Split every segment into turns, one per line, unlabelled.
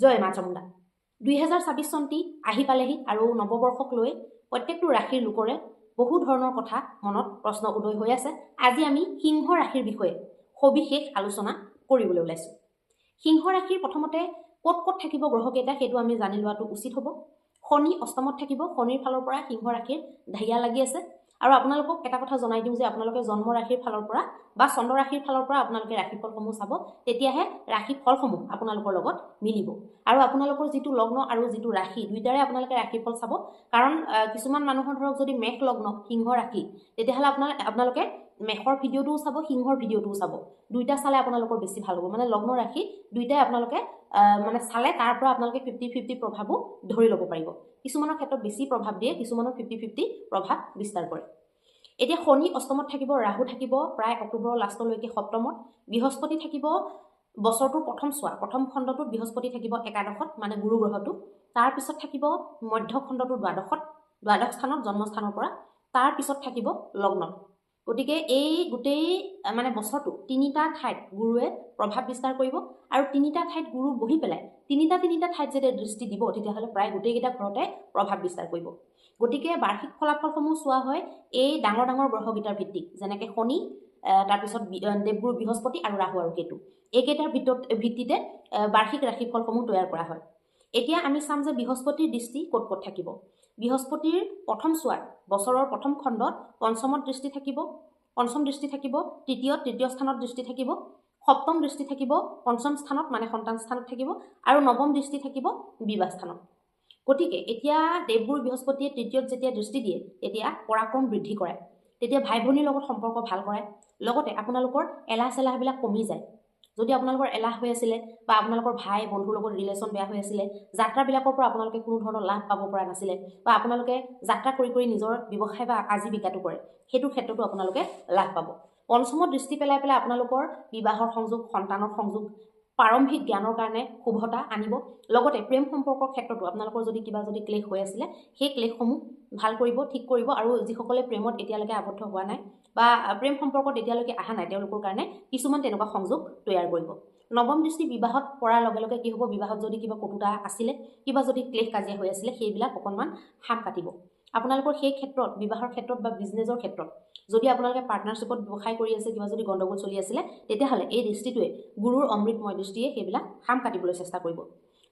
জয় মা চামুণ্ডা। 2024 চনটি আহি পালেহি আৰু নৱবৰ্ষক লৈ প্ৰত্যেকটো ৰাশিৰ লোকৰে বহু ধৰণৰ কথা মনত প্ৰশ্ন উদয় হৈ আছে। আজি আমি সিংহ ৰাশিৰ বিষয়ে সবিশেষ আলোচনা কৰিবলৈ ওলাইছোঁ। সিংহ ৰাশিৰ প্ৰথমতে ক'ত ক'ত থাকিব গ্ৰহকেইটা সেইটো আমি জানি লোৱাটো উচিত হ'ব। শনি অষ্টমত থাকিব। শনিৰ ফালৰ পৰা সিংহ ৰাশিৰ ঢাইয়া লাগি আছে। আৰু আপোনালোকক এটা কথা জনাই দিওঁ যে আপোনালোকে জন্ম ৰাশিৰ ফালৰ পৰা বা চন্দ্ৰ ৰাশিৰ ফালৰ পৰা আপোনালোকে ৰাশিফলসমূহ চাব, তেতিয়াহে ৰাশিফলসমূহ আপোনালোকৰ লগত মিলিব। আৰু আপোনালোকৰ যিটো লগ্ন আৰু যিটো ৰাশি দুইটাৰে আপোনালোকে ৰাশিফল চাব। কাৰণ কিছুমান মানুহৰ ধৰক যদি মেষ লগ্ন সিংহ ৰাশি, তেতিয়াহ'লে আপোনালোকে মেষৰ ভিডিঅ'টোও চাব, সিংহৰ ভিডিঅ'টোও চাব। দুইটা চালে আপোনালোকৰ বেছি ভাল হ'ব। মানে লগ্ন ৰাশি দুইটাই আপোনালোকে মানে চালে তাৰ পৰা আপোনালোকে 50-50 প্ৰভাৱো ধৰি ল'ব পাৰিব। কিছুমানৰ ক্ষেত্ৰত বেছি প্ৰভাৱ দিয়ে, কিছুমানৰ 50-50 প্ৰভাৱ বিস্তাৰ কৰে। এতিয়া শনি অষ্টমত থাকিব, ৰাহু থাকিব প্ৰায় অক্টোবৰৰ লাষ্টলৈকে সপ্তমত, বৃহস্পতি থাকিব বছৰটোৰ প্ৰথম খণ্ডটোত বৃহস্পতি থাকিব একাদশত, মানে গুৰু গ্ৰহটো। তাৰপিছত থাকিব মধ্য খণ্ডটোৰ দ্বাদশ স্থানত, জন্মস্থানৰ পৰা। তাৰপিছত থাকিব লগ্নত। গতিকে এই গোটেই মানে বছৰটো তিনিটা ঠাইত গুৰুৱে প্ৰভাৱ বিস্তাৰ কৰিব। আৰু তিনিটা ঠাইত গুৰু বহি পেলাই তিনিটা ঠাইত যেতিয়া দৃষ্টি দিব, তেতিয়াহ'লে প্ৰায় গোটেইকেইটা ঘৰতে প্ৰভাৱ বিস্তাৰ কৰিব। গতিকে বাৰ্ষিক ফলাফলসমূহ চোৱা হয় এই ডাঙৰ গ্ৰহকেইটাৰ ভিত্তিত, যেনেকৈ শনি, তাৰপিছত দেৱগুৰু বৃহস্পতি আৰু ৰাহু আৰু কেতু, এইকেইটাৰ ভিত্তিতে বাৰ্ষিক ৰাশিফলসমূহ তৈয়াৰ কৰা হয়। এতিয়া আমি চাম যে বৃহস্পতিৰ দৃষ্টি ক'ত ক'ত থাকিব। বৃহস্পতিৰ প্ৰথম চোৱাত বছৰৰ প্ৰথম খণ্ডত পঞ্চম দৃষ্টি থাকিব, তৃতীয় স্থানত দৃষ্টি থাকিব, সপ্তম দৃষ্টি থাকিব পঞ্চম স্থানত মানে সন্তান স্থানত থাকিব, আৰু নৱম দৃষ্টি থাকিব বিবাহ স্থানত। গতিকে এতিয়া দেৱগুৰু বৃহস্পতিয়ে তৃতীয়ত যেতিয়া দৃষ্টি দিয়ে, তেতিয়া পৰাক্ৰম বৃদ্ধি কৰায়, তেতিয়া ভাই ভনীৰ লগত সম্পৰ্ক ভাল কৰায়। লগতে আপোনালোকৰ এলাহ চেলাহবিলাক কমি যায়। যদি আপোনালোকৰ এলাহ হৈ আছিলে বা আপোনালোকৰ ভাই বন্ধুৰ লগত ৰিলেশ্যন বেয়া হৈ আছিলে, যাত্ৰাবিলাকৰ পৰা আপোনালোকে কোনো ধৰণৰ লাভ পাব পৰা নাছিলে, বা আপোনালোকে যাত্ৰা কৰি নিজৰ ব্যৱসায় বা আজীৱিকাটো কৰে, সেইটো ক্ষেত্ৰতো আপোনালোকে লাভ পাব। পঞ্চমত দৃষ্টি পেলাই আপোনালোকৰ বিবাহৰ সংযোগ, সন্তানৰ সংযোগ, প্ৰাৰম্ভিক জ্ঞানৰ কাৰণে শুভতা আনিব। লগতে প্ৰেম সম্পৰ্কৰ ক্ষেত্ৰতো আপোনালোকৰ যদি ক্লেশ হৈ আছিলে, সেই ক্লেশসমূহ ভাল কৰিব, ঠিক কৰিব। আৰু যিসকলে প্ৰেমত এতিয়ালৈকে আবদ্ধ হোৱা নাই বা প্ৰেম সম্পৰ্কত এতিয়ালৈকে অহা নাই, তেওঁলোকৰ কাৰণে কিছুমান তেনেকুৱা সংযোগ তৈয়াৰ কৰিব। নৱম দৃষ্টি বিবাহত পৰাৰ লগে লগে কি হ'ব, বিবাহত যদি কিবা কটুতা আছিলে, কিবা যদি ক্লেশ কাজিয়া হৈ আছিলে, সেইবিলাক অকণমান সাম কাটিব। আপোনালোকৰ সেই ক্ষেত্ৰত, বিবাহৰ ক্ষেত্ৰত বা বিজনেছৰ ক্ষেত্ৰত যদি আপোনালোকে পাৰ্টনাৰশ্বিপত ব্যৱসায় কৰি আছে, কিবা যদি গণ্ডগোল চলি আছিলে, তেতিয়াহ'লে এই দৃষ্টিটোৱে, গুৰুৰ অমৃতময় দৃষ্টিয়ে সেইবিলাক সাম কাটিবলৈ চেষ্টা কৰিব।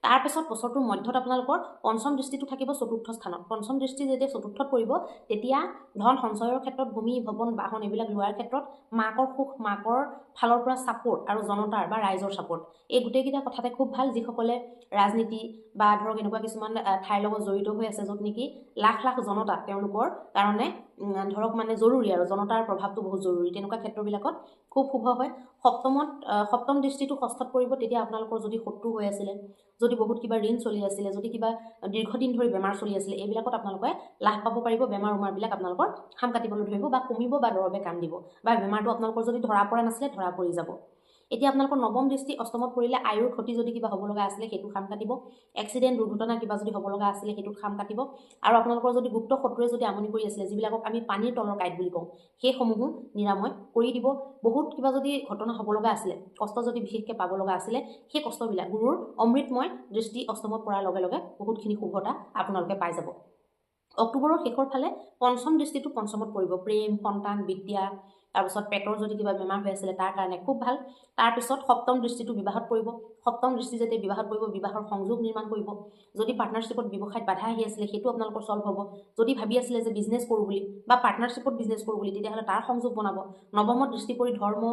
তাৰপিছত বছৰটোৰ মধ্যত আপোনালোকৰ পঞ্চম দৃষ্টিটো থাকিব চতুৰ্থ স্থানত। পঞ্চম দৃষ্টি যেতিয়া চতুৰ্থত পৰিব, তেতিয়া ধন সঞ্চয়ৰ ক্ষেত্ৰত, ভূমি ভৱন বাহন এইবিলাক লোৱাৰ ক্ষেত্ৰত, মাকৰ সুখ, মাকৰ ফালৰ পৰা ছাপোৰ্ট আৰু জনতাৰ বা ৰাইজৰ ছাপোৰ্ট, এই গোটেইকেইটা কথাতে খুব ভাল। যিসকলে ৰাজনীতি বা ধৰক এনেকুৱা কিছুমান ঠাইৰ লগত জড়িত হৈ আছে, য'ত নেকি লাখ জনতা তেওঁলোকৰ কাৰণে ধৰক মানে জৰুৰী, আৰু জনতাৰ প্ৰভাৱটো বহুত জৰুৰী, তেনেকুৱা ক্ষেত্ৰবিলাকত খুব শুভ হয়। সপ্তম দৃষ্টিটো ষষ্ঠত পৰিব, তেতিয়া আপোনালোকৰ যদি শত্ৰু হৈ আছিলে, যদি বহুত কিবা ঋণ চলি আছিলে, যদি কিবা দীৰ্ঘদিন ধৰি বেমাৰ চলি আছিলে, এইবিলাকত আপোনালোকে লাভ পাব পাৰিব। বেমাৰ উমাৰবিলাক আপোনালোকৰ সাম কাটিবলৈ ধৰিব বা কমিব বা দৰৱে কাম দিব, বা বেমাৰটো আপোনালোকৰ যদি ধৰা পৰা নাছিলে, ধৰা পৰি যাব। এতিয়া আপোনালোকৰ নৱম দৃষ্টি অষ্টমত পৰিলে আয়ুৰ ক্ষতি যদি কিবা হ'ব লগা আছিলে, সেইটো সাম কাটিব। এক্সিডেণ্ট, দুৰ্ঘটনা কিবা যদি হ'ব লগা আছিলে, সেইটোত সাম কাটিব। আৰু আপোনালোকৰ যদি গুপ্ত শত্ৰুৱে যদি আমনি কৰি আছিলে, যিবিলাকক আমি পানীৰ তলৰ কাঁইট বুলি কওঁ, সেইসমূহো নিৰাময় কৰি দিব। বহুত কিবা যদি ঘটনা হ'ব লগা আছিলে, কষ্ট যদি বিশেষকৈ পাব লগা আছিলে, সেই কষ্টবিলাক গুৰুৰ অমৃতময় দৃষ্টি অষ্টমত পৰাৰ লগে লগে বহুতখিনি শুভতা আপোনালোকে পাই যাব। অক্টোবৰৰ শেষৰ ফালে পঞ্চম দৃষ্টিটো পঞ্চমত পৰিব। প্ৰেম, সন্তান, বিদ্যা, তাৰপিছত পেটৰ যদি কিবা বেমাৰ হৈ আছিলে, তাৰ কাৰণে খুব ভাল। তাৰপিছত সপ্তম দৃষ্টিটো বিবাহত পৰিব। সপ্তম দৃষ্টি যেতিয়া বিবাহত পৰিব, বিবাহৰ সংযোগ নিৰ্মাণ কৰিব। যদি পাৰ্টনাৰশ্বিপত ব্যৱসায়ত বাধা আহি আছিলে, সেইটো আপোনালোকৰ ছল্ভ হ'ব। যদি ভাবি আছিলে যে বিজনেছ কৰোঁ বুলি বা পাৰ্টনাৰশ্বিপত বিজনেছ কৰোঁ বুলি, তেতিয়াহ'লে তাৰ সংযোগ বনাব। নৱমত দৃষ্টি পৰি ধৰ্ম,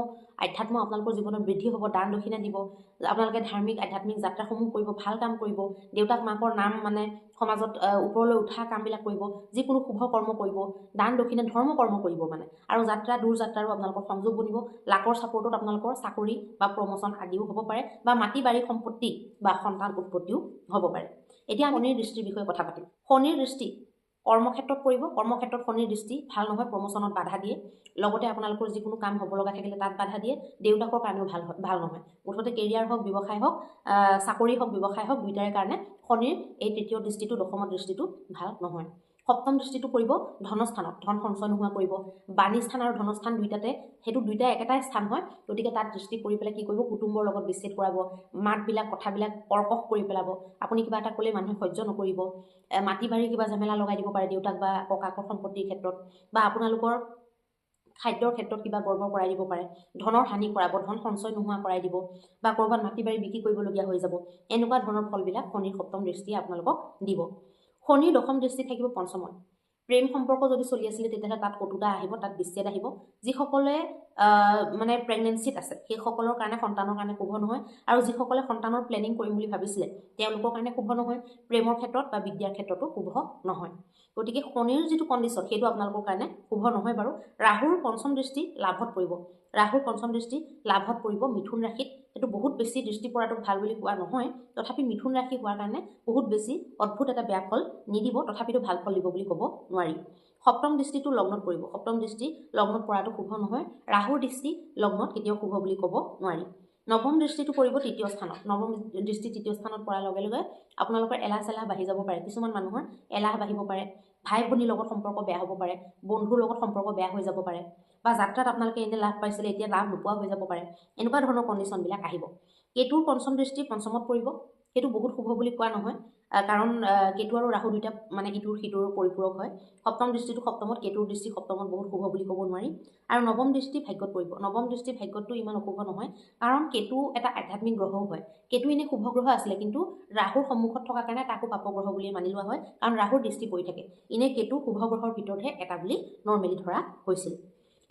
আধ্যাত্ম আপোনালোকৰ জীৱনত বৃদ্ধি হ'ব, দান দক্ষিণা দিব। আপোনালোকে ধাৰ্মিক আধ্যাত্মিক যাত্ৰাসমূহ কৰিব, ভাল কাম কৰিব, দেউতাক মাকৰ নাম মানে সমাজত ওপৰলৈ উঠা কামবিলাক কৰিব, যিকোনো শুভ কৰ্ম কৰিব, দান দক্ষিণা ধৰ্ম কৰ্ম কৰিব মানে। আৰু দূৰ যাত্ৰাৰো আপোনালোকৰ সংযোগ বনিব। লাকৰ ছাপোৰ্টত আপোনালোকৰ চাকৰি বা প্ৰমোচন আদিও হ'ব পাৰে, বা মাটি বাৰী সম্পত্তি বা সন্তান উৎপত্তিও হ'ব পাৰে। এতিয়া শনিৰ দৃষ্টিৰ বিষয়ে কথা পাতিম। শনিৰ দৃষ্টি কৰ্মক্ষেত্ৰত পৰিব। কৰ্মক্ষেত্ৰত শনিৰ দৃষ্টি ভাল নহয়, প্ৰমোচনত বাধা দিয়ে। লগতে আপোনালোকৰ যিকোনো কাম হ'ব লগা থাকিলে তাত বাধা দিয়ে। দেউতাকৰ কাৰণেও ভাল নহয়। মুঠতে কেৰিয়াৰ হওক, ব্যৱসায় হওক, চাকৰি হওক, ব্যৱসায় হওক, দুইটাৰে কাৰণে শনিৰ এই তৃতীয় দৃষ্টিটো, দশম দৃষ্টিটো ভাল নহয়। সপ্তম দৃষ্টিটো পৰিব ধনস্থানত, ধন সঞ্চয় নোহোৱা কৰিব। বাণী স্থান আৰু ধনস্থান দুইটাতে, সেইটো দুইটা একেটাই স্থান হয়, গতিকে তাত দৃষ্টি পৰি পেলাই কি কৰিব, কুটুম্বৰ লগত বিচ্ছেদ কৰাব, মাতবিলাক কথাবিলাক কৰ্কশ কৰি পেলাব। আপুনি কিবা এটা ক'লে মানুহে সহ্য নকৰিব। মাটি বাৰী কিবা ঝামেলা লগাই দিব পাৰে দেউতাক বা ককাকৰ সম্পত্তিৰ ক্ষেত্ৰত, বা আপোনালোকৰ খাদ্যৰ ক্ষেত্ৰত কিবা গৰ্বৰ কৰাই দিব পাৰে, ধনৰ হানি কৰাব, ধন সঞ্চয় নোহোৱা কৰাই দিব, বা ক'ৰবাত মাটি বাৰী বিক্ৰী কৰিবলগীয়া হৈ যাব। এনেকুৱা ধৰণৰ ফলবিলাক শনিৰ সপ্তম দৃষ্টিয়ে আপোনালোকক দিব। শনিৰ দশম দৃষ্টি থাকিব পঞ্চমত। প্ৰেম সম্পৰ্ক যদি চলি আছিলে তেতিয়াহ'লে তাত কটুতা আহিব, তাত বিচ্ছেদ আহিব। যিসকলে মানে প্ৰেগনেঞ্চিত আছে সেইসকলৰ কাৰণে সন্তানৰ কাৰণে শুভ নহয়, আৰু যিসকলে সন্তানৰ প্লেনিং কৰিম বুলি ভাবিছিলে তেওঁলোকৰ কাৰণে শুভ নহয়, প্ৰেমৰ ক্ষেত্ৰত বা বিদ্যাৰ ক্ষেত্ৰতো শুভ নহয়। গতিকে শনিৰ যিটো কণ্ডিশ্যন সেইটো আপোনালোকৰ কাৰণে শুভ নহয় বাৰু। ৰাহুৰ পঞ্চম দৃষ্টি লাভত পৰিব, ৰাহুৰ পঞ্চম দৃষ্টি লাভত পৰিব মিথুন ৰাশিত। সেইটো বহুত বেছি দৃষ্টি পৰাটো ভাল বুলি কোৱা নহয়, তথাপি মিথুন ৰাশি হোৱাৰ কাৰণে বহুত বেছি অদ্ভুত এটা বেয়া ফল নিদিব, তথাপিতো ভাল ফল দিব বুলি ক'ব নোৱাৰি। সপ্তম দৃষ্টিটো লগ্নত পৰিব, সপ্তম দৃষ্টি লগ্নত পৰাটো শুভ নহয়, ৰাহুৰ দৃষ্টি লগ্নত কেতিয়াও শুভ বুলি ক'ব নোৱাৰি। নৱম দৃষ্টিটো পৰিব তৃতীয় স্থানত, নৱম দৃষ্টি তৃতীয় স্থানত পৰাৰ লগে লগে আপোনালোকৰ এলাহ চেলাহ বাঢ়ি যাব পাৰে, কিছুমান মানুহৰ এলাহ বাঢ়িব পাৰে, ভাই ভনীৰ লগত সম্পৰ্ক বেয়া হ'ব পাৰে, বন্ধুৰ লগত সম্পৰ্ক বেয়া হৈ যাব পাৰে, বা যাত্ৰাত আপোনালোকে এনে লাভ পাইছিলে এতিয়া লাভ নোপোৱা হৈ যাব পাৰে, এনেকুৱা ধৰণৰ কণ্ডিশ্যনবিলাক আহিব। কেতুৰ পঞ্চম দৃষ্টি পঞ্চমত পৰিব, সেইটো বহুত শুভ বুলি কোৱা নহয়, কাৰণ কেতু আৰু ৰাহু দুইটা মানে ইটোৰ সিটোৰ পৰিপূৰক হয়। সপ্তম দৃষ্টিটো সপ্তমত, কেতুৰ দৃষ্টি সপ্তমত বহুত শুভ বুলি ক'ব নোৱাৰি। আৰু নৱম দৃষ্টি ভাগ্যত পৰিব, নৱম দৃষ্টি ভাগ্যতটো ইমান অশুভ নহয়, কাৰণ কেতু এটা আধ্যাত্মিক গ্ৰহও হয়। কেতু এনে শুভ গ্ৰহ আছিলে, কিন্তু ৰাহুৰ সন্মুখত থকাৰ কাৰণে তাকো পাপ গ্ৰহ বুলি মানি লোৱা হয়, কাৰণ ৰাহুৰ দৃষ্টি পৰি থাকে। এনে কেতু শুভ গ্ৰহৰ ভিতৰতহে এটা বুলি নৰ্মেলি ধৰা হৈছিল।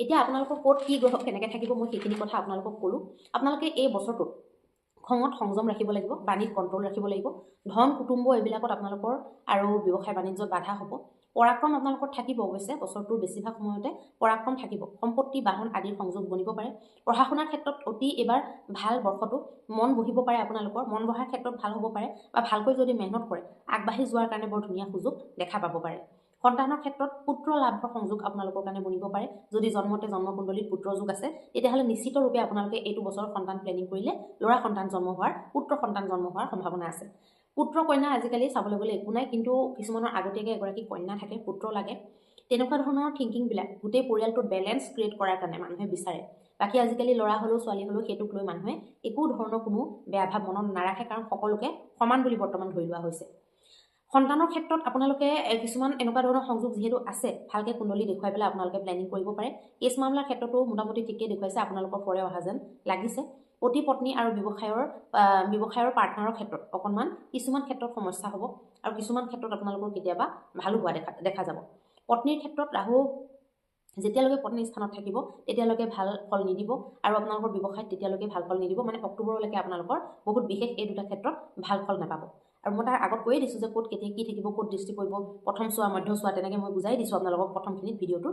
এতিয়া আপোনালোকৰ ক'ত কি গ্ৰহ কেনেকৈ থাকিব মই সেইখিনি কথা আপোনালোকক ক'লোঁ। আপোনালোকে এই বছৰটোত খঙত সংযম ৰাখিব লাগিব, বাণীত কণ্ট্ৰল ৰাখিব লাগিব, ধন কুটুম্ব এইবিলাকত আপোনালোকৰ আৰু ব্যৱসায় বাণিজ্যত বাধা হ'ব। পৰাক্ৰম আপোনালোকৰ থাকিব, অৱশ্যে বছৰটোৰ বেছিভাগ সময়তে পৰাক্ৰম থাকিব, সম্পত্তি বাহন আদিৰ সংযোগ বনিব পাৰে। পঢ়া শুনাৰ ক্ষেত্ৰত অতি এইবাৰ ভাল বৰ্ষটো, মন বহিব পাৰে আপোনালোকৰ, মন বহাৰ ক্ষেত্ৰত ভাল হ'ব পাৰে, বা ভালকৈ যদি মেহনত কৰে আগবাঢ়ি যোৱাৰ কাৰণে বৰ ধুনীয়া সুযোগ দেখা পাব পাৰে। সন্তানৰ ক্ষেত্ৰত পুত্ৰ লাভৰ সংযোগ আপোনালোকৰ কাৰণে বনিব পাৰে। যদি জন্মতে জন্মকুণ্ডলীত পুত্ৰ যোগ আছে তেতিয়াহ'লে নিশ্চিতৰূপে আপোনালোকে এইটো বছৰত সন্তান প্লেনিং কৰিলে ল'ৰা সন্তান জন্ম হোৱাৰ, পুত্ৰ সন্তান জন্ম হোৱাৰ সম্ভাৱনা আছে। পুত্ৰ কন্যা আজিকালি চাবলৈ গ'লে একো নাই, কিন্তু কিছুমানৰ আগতীয়াকৈ এগৰাকী কন্যা থাকে, পুত্ৰ লাগে, তেনেকুৱা ধৰণৰ থিংকিংবিলাক গোটেই পৰিয়ালটোত বেলেঞ্চ ক্ৰিয়েট কৰাৰ কাৰণে মানুহে বিচাৰে। বাকী আজিকালি ল'ৰা হ'লেও ছোৱালী হ'লেও সেইটোক লৈ মানুহে একো ধৰণৰ কোনো বেয়া ভাৱ মনত নাৰাখে, কাৰণ সকলোকে সমান বুলি বৰ্তমান ধৰি লোৱা হৈছে। সন্তানৰ ক্ষেত্ৰত আপোনালোকে কিছুমান এনেকুৱা ধৰণৰ সংযোগ যিহেতু আছে, ভালকৈ কুণ্ডলী দেখুৱাই পেলাই আপোনালোকে প্লেনিং কৰিব পাৰে। কেছ মামলাৰ ক্ষেত্ৰতো মোটামুটি ঠিকেই দেখুৱাইছে, আপোনালোকৰ ফৰে অহা যেন লাগিছে। পতি পত্নী আৰু ব্যৱসায়ৰ পাৰ্টনাৰৰ ক্ষেত্ৰত অকণমান কিছুমান ক্ষেত্ৰত সমস্যা হ'ব, আৰু কিছুমান ক্ষেত্ৰত আপোনালোকৰ কেতিয়াবা ভালো হোৱা দেখা যাব। পত্নীৰ ক্ষেত্ৰত ৰাহু যেতিয়ালৈকে পত্নী স্থানত থাকিব তেতিয়ালৈকে ভাল ফল নিদিব, আৰু আপোনালোকৰ ব্যৱসায়ত তেতিয়ালৈকে ভাল ফল নিদিব, মানে অক্টোবৰলৈকে আপোনালোকৰ বহুত বিশেষ এই দুটা ক্ষেত্ৰত ভাল ফল নাপাব। আৰু মই তাৰ আগত কৈয়ে দিছোঁ যে ক'ত কেতিয়া কি থাকিব, ক'ত দৃষ্টি পৰিব, প্ৰথম চোৱা মধ্য চোৱা, তেনেকৈ মই বুজাই দিছোঁ আপোনালোকক প্ৰথমখিনিত ভিডিঅ'টো।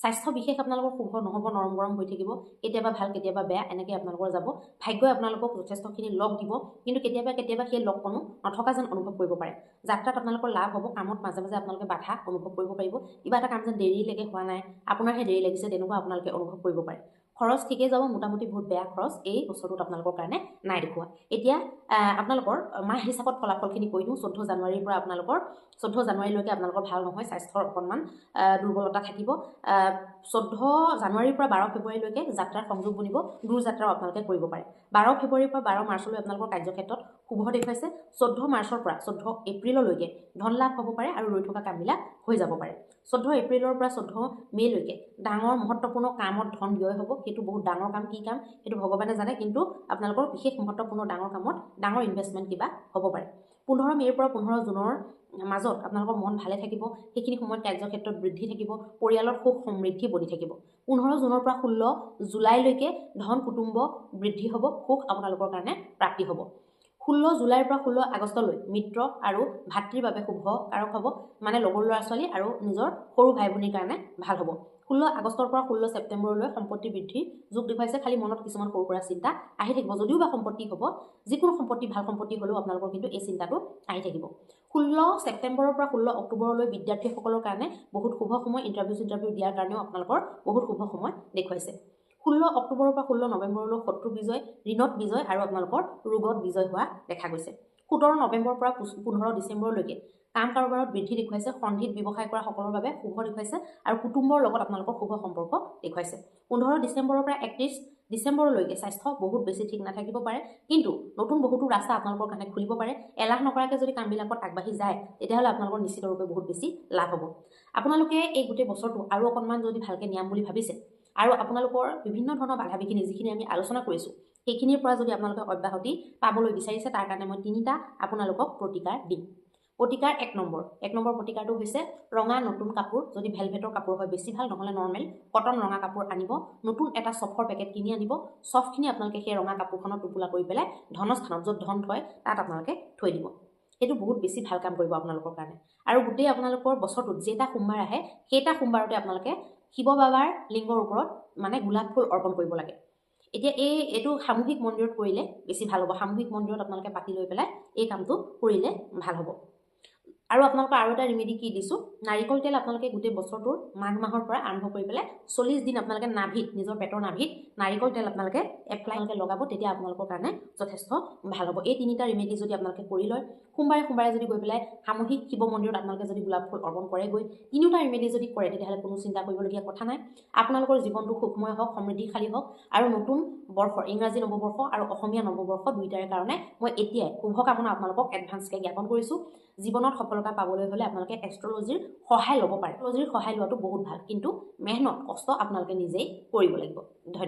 স্বাস্থ্য বিশেষ আপোনালোকৰ শুভ নহ'ব, নৰম গৰম হৈ থাকিব, কেতিয়াবা ভাল কেতিয়াবা বেয়া এনেকৈ আপোনালোকৰ যাব। ভাগ্যই আপোনালোকক যথেষ্টখিনি লগ দিব, কিন্তু কেতিয়াবা সেই লগকণো নথকা যেন অনুভৱ কৰিব পাৰে। যাত্ৰাত আপোনালোকৰ লাভ হ'ব, কামত মাজে মাজে আপোনালোকে বাধা অনুভৱ কৰিব পাৰিব, কিবা এটা কাম যেন দেৰিলৈকে হোৱা নাই, আপোনাৰহে দেৰি লাগিছে, তেনেকুৱা আপোনালোকে অনুভৱ কৰিব পাৰে। খৰচ ঠিকেই যাব, মোটামুটি বহুত বেয়া খৰচ এই বছৰটোত আপোনালোকৰ কাৰণে নাই দেখুওৱা। এতিয়া আপোনালোকৰ মাহ হিচাপত ফলাফলখিনি কৈ দিওঁ। 14 জানুৱাৰীৰ পৰা আপোনালোকৰ 14 জানুৱাৰীলৈকে আপোনালোকৰ ভাল নহয়, স্বাস্থ্যৰ অকণমান দুৰ্বলতা থাকিব। 14 জানুৱাৰীৰ পৰা 12 ফেব্ৰুৱাৰীলৈকে যাত্ৰাৰ সংযোগ বনিব, দূৰ যাত্ৰাও আপোনালোকে কৰিব পাৰে। 12 ফেব্ৰুৱাৰীৰ পৰা 12 মাৰ্চলৈ আপোনালোকৰ কাৰ্যক্ষেত্ৰত শুভ দেখুৱাইছে। 14 মাৰ্চৰ পৰা 14 এপ্ৰিললৈকে ধন লাভ হ'ব পাৰে আৰু ৰৈ থকা কামবিলাক হৈ যাব পাৰে। 14 এপ্ৰিলৰ পৰা 14 মে'লৈকে ডাঙৰ মহত্বপূৰ্ণ কামত ধন ব্যয় হ'ব, সেইটো বহুত ডাঙৰ কাম, কি কাম সেইটো ভগৱানে জানে, কিন্তু আপোনালোকৰ বিশেষ মহত্বপূৰ্ণ ডাঙৰ কামত ডাঙৰ ইনভেষ্টমেণ্ট কিবা হ'ব পাৰে। 15 মে'ৰ পৰা 15 জুনৰ মাজত আপোনালোকৰ মন ভালে থাকিব, সেইখিনি সময়ত কাৰ্যক্ষেত্ৰত বৃদ্ধি থাকিব, পৰিয়ালৰ সুখ সমৃদ্ধি বনি থাকিব। 15 জুনৰ পৰা 16 জুলাইলৈকে ধন কুটুম্ব বৃদ্ধি হ'ব, সুখ আপোনালোকৰ কাৰণে প্ৰাপ্তি হ'ব। 16 জুলাইৰ পৰা 16 আগষ্টলৈ মিত্ৰ আৰু ভাতৃৰ বাবে শুভ কাৰক হ'ব, মানে লগৰ ল'ৰা ছোৱালী আৰু নিজৰ সৰু ভাই ভনীৰ কাৰণে ভাল হ'ব। 16 আগষ্টৰ পৰা 16 ছেপ্টেম্বৰলৈ সম্পত্তি বৃদ্ধিৰ যোগ দেখুৱাইছে, খালি মনত কিছুমান সৰু সুৰা চিন্তা আহি থাকিব, যদিও বা সম্পত্তি হ'ব, যিকোনো সম্পত্তি ভাল সম্পত্তি হ'লেও আপোনালোকৰ কিন্তু এই চিন্তাটো আহি থাকিব। 16 ছেপ্টেম্বৰৰ পৰা 16 অক্টোবৰলৈ বিদ্যাৰ্থীসকলৰ কাৰণে বহুত শুভ সময়, ইণ্টাৰভিউ দিয়াৰ কাৰণেও আপোনালোকৰ বহুত শুভ সময় দেখুৱাইছে। 16 অক্টোবৰৰ পৰা 16 নৱেম্বৰলৈ শত্ৰু বিজয়, ঋণত বিজয় আৰু আপোনালোকৰ ৰোগত বিজয় হোৱা দেখা গৈছে। 17 নৱেম্বৰৰ পৰা 15 ডিচেম্বৰলৈকে কাম কাৰোবাৰত বৃদ্ধি দেখুৱাইছে, সন্ধিত ব্যৱসায় কৰা সকলৰ বাবে শুভ দেখুৱাইছে আৰু কুটুম্বৰ লগত আপোনালোকৰ শুভ সম্পৰ্ক দেখুৱাইছে। 15 ডিচেম্বৰৰ পৰা 31 ডিচেম্বৰলৈকে স্বাস্থ্য বহুত বেছি ঠিক নাথাকিব পাৰে, কিন্তু নতুন বহুতো ৰাস্তা আপোনালোকৰ কাৰণে খুলিব পাৰে। এলাহ নকৰাকৈ যদি কামবিলাকত আগবাঢ়ি যায় তেতিয়াহ'লে আপোনালোকৰ নিশ্চিতৰূপে বহুত বেছি লাভ হ'ব। আপোনালোকে এই গোটেই বছৰটো আৰু অকণমান যদি ভালকৈ নিয়াম বুলি ভাবিছে আৰু আপোনালোকৰ বিভিন্ন ধৰণৰ বাধা বিঘিনি যিখিনি আমি আলোচনা কৰিছোঁ সেইখিনিৰ পৰা যদি আপোনালোকে অব্যাহতি পাবলৈ বিচাৰিছে তাৰ কাৰণে মই 3টা আপোনালোকক প্ৰতিকাৰ দিম। প্ৰতিকাৰ 1 নম্বৰ প্ৰতিকাৰটো হৈছে ৰঙা নতুন কাপোৰ, যদি ভেলভেটৰ কাপোৰ হয় বেছি ভাল, নহ'লে নৰ্মেল কটন ৰঙা কাপোৰ আনিব। নতুন এটা চফৰ পেকেট কিনি আনিব। চফখিনি আপোনালোকে সেই ৰঙা কাপোৰখনত টোপোলা কৰি পেলাই ধনস্থানত য'ত ধন থয় তাত আপোনালোকে থৈ দিব। এইটো বহুত বেছি ভাল কাম কৰিব আপোনালোকৰ কাৰণে। আৰু গোটেই আপোনালোকৰ বছৰটোত যেইটা সোমবাৰ আহে সেইটা সোমবাৰতে আপোনালোকে শিৱ বাবাৰ লিংগৰ ওপৰত মানে গোলাপ ফুল অৰ্পণ কৰিব লাগে। এতিয়া এইটো সামূহিক মন্দিৰত কৰিলে বেছি ভাল হ'ব। সামূহিক মন্দিৰত আপোনালোকে পাতি লৈ পেলাই এই কামটো কৰিলে ভাল হ'ব। আৰু আপোনালোকৰ আৰু এটা ৰেমেডি কি দিছোঁ, নাৰিকল তেল আপোনালোকে গোটেই বছৰটোৰ মাঘ মাহৰ পৰা আৰম্ভ কৰি পেলাই 40 দিন আপোনালোকে নাভিত, নিজৰ পেটৰ নাভিত নাৰিকল তেল আপোনালোকে এপ্লাই লগাব, তেতিয়া আপোনালোকৰ কাৰণে যথেষ্ট ভাল হ'ব। এই 3টা ৰেমেডি যদি আপোনালোকে কৰি লয়, সোমবাৰে যদি গৈ পেলাই সামূহিক শিৱ মন্দিৰত আপোনালোকে যদি গোলাপ ফুল অৰ্পণ কৰেগৈ, 3টা ৰেমেডি যদি কৰে তেতিয়াহ'লে কোনো চিন্তা কৰিবলগীয়া কথা নাই। আপোনালোকৰ জীৱনটো সুখময় হওক, সমৃদ্ধিশালী হওক আৰু নতুন বৰ্ষৰ ইংৰাজী নৱবৰ্ষ আৰু অসমীয়া নৱবৰ্ষ দুয়োটাৰে কাৰণে মই এতিয়াই শুভকামনা আপোনালোকক এডভান্সকৈ জ্ঞাপন কৰিছোঁ। জীৱনত সফলতা পাবলৈ হ'লে আপোনালোকে এষ্ট্ৰলজিৰ সহায় ল'ব পাৰে। এষ্ট্ৰলজিৰ সহায় লোৱাটো বহুত ভাল, কিন্তু মেহনত কষ্ট আপোনালোকে নিজেই কৰিব লাগিব। ধন্যবাদ।